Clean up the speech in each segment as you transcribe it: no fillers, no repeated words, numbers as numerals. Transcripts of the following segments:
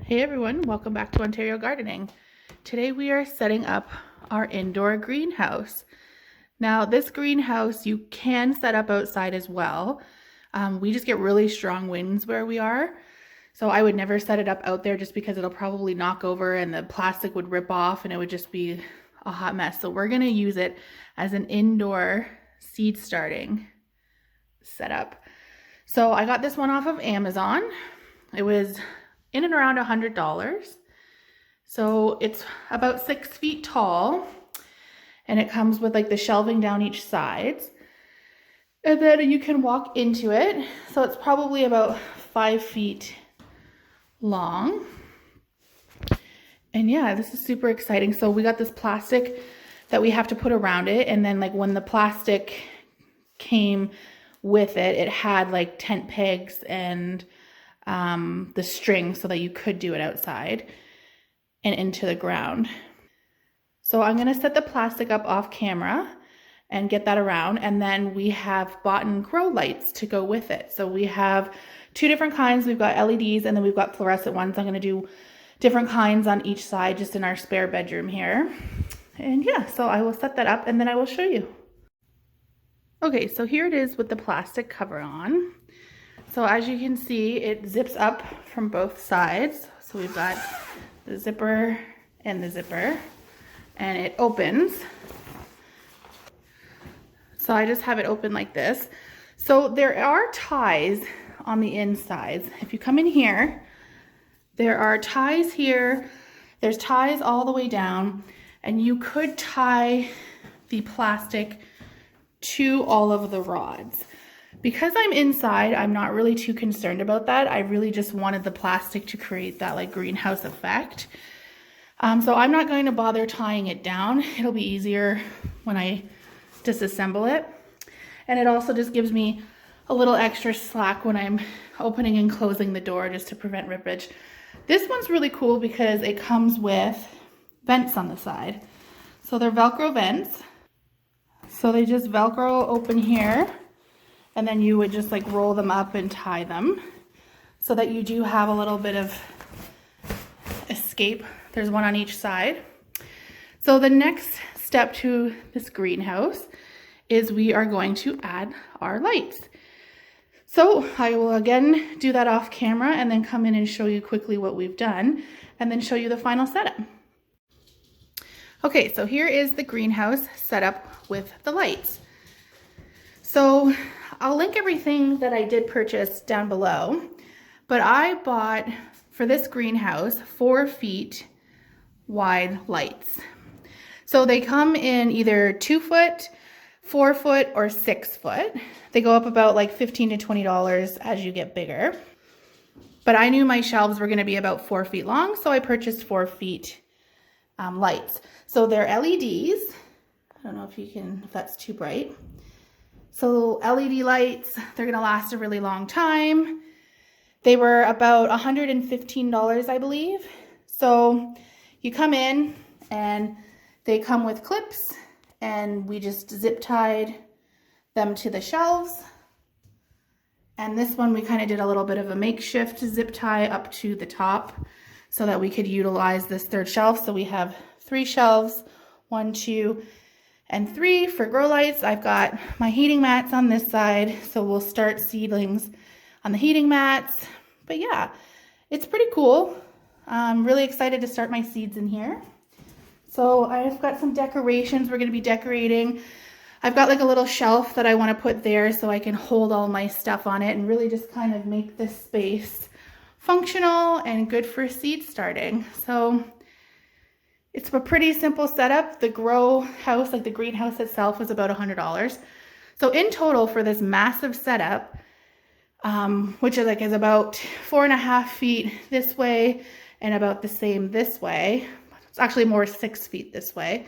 Hey everyone, welcome back to Ontario Gardening. Today we are setting up our indoor greenhouse. Now this greenhouse you can set up outside as well. We just get really strong winds where we are. So I would never set it up out there just because it'll probably knock over and the plastic would rip off and it would just be a hot mess. So we're gonna use it as an indoor seed starting setup. So I got this one off of Amazon. It was in and around $100. So it's about 6 feet tall and it comes with like the shelving down each side. And then you can walk into it. So it's probably about 5 feet long. And yeah, this is super exciting. So we got this plastic that we have to put around it. And then like when the plastic came with it, it had like tent pegs and the string so that you could do it outside and into the ground. So I'm going to set the plastic up off camera and get that around. And then we have bought grow lights to go with it. So we have 2 different kinds. We've got LEDs and then we've got fluorescent ones. I'm going to do different kinds on each side just in our spare bedroom here. And yeah, so I will set that up and then I will show you. Okay, so here it is with the plastic cover on. So as you can see, it zips up from both sides. So we've got the zipper and the zipper, and it opens. So I just have it open like this. So there are ties on the insides. If you come in here, there are ties here. There's ties all the way down, and you could tie the plastic to all of the rods. Because I'm inside, I'm not really too concerned about that. I really just wanted the plastic to create that like greenhouse effect. So I'm not going to bother tying it down. It'll be easier when I disassemble it. And it also just gives me a little extra slack when I'm opening and closing the door just to prevent rippage. This one's really cool because it comes with vents on the side. So they're Velcro vents. So they just Velcro open here. And then you would just like roll them up and tie them so that you do have a little bit of escape. There's one on each side. So the next step to this greenhouse is we are going to add our lights. So I will again do that off camera and then come in and show you quickly what we've done and then show you the final setup. Okay, so here is the greenhouse set up with the lights. So I'll link everything that I did purchase down below, but I bought for this greenhouse 4 feet wide lights. So they come in either 2 foot, 4 foot, or 6 foot. They go up about like $15 to $20 as you get bigger. But I knew my shelves were going to be about 4 feet long, so I purchased 4 feet lights. So they're LEDs. I don't know if that's too bright. So LED lights, they're gonna last a really long time. They were about $115, I believe. So you come in and they come with clips and we just zip tied them to the shelves. And this one we kind of did a little bit of a makeshift zip tie up to the top so that we could utilize this 3rd shelf. So we have 3 shelves, 1, 2, and 3 for grow lights. I've got my heating mats on this side, so we'll start seedlings on the heating mats. But yeah, it's pretty cool. I'm really excited to start my seeds in here. So I've got some decorations we're gonna be decorating. I've got like a little shelf that I wanna put there so I can hold all my stuff on it and really just kind of make this space functional and good for seed starting. So it's a pretty simple setup. The grow house, like the greenhouse itself, was about $100. So in total for this massive setup, which is about 4.5 feet this way and about the same this way. It's actually more 6 feet this way.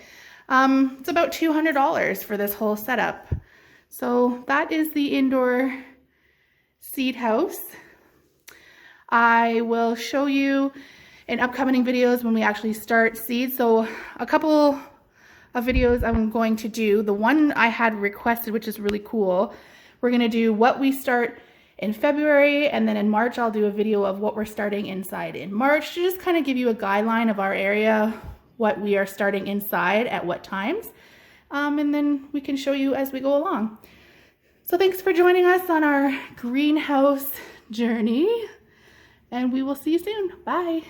It's about $200 for this whole setup. So that is the indoor seed house. I will show you in upcoming videos when we actually start seeds. So a couple of videos I'm going to do. The one I had requested, which is really cool, we're gonna do what we start in February, and then in March I'll do a video of what we're starting inside in March to just kind of give you a guideline of our area, what we are starting inside at what times, and then we can show you as we go along. So thanks for joining us on our greenhouse journey, and we will see you soon. Bye.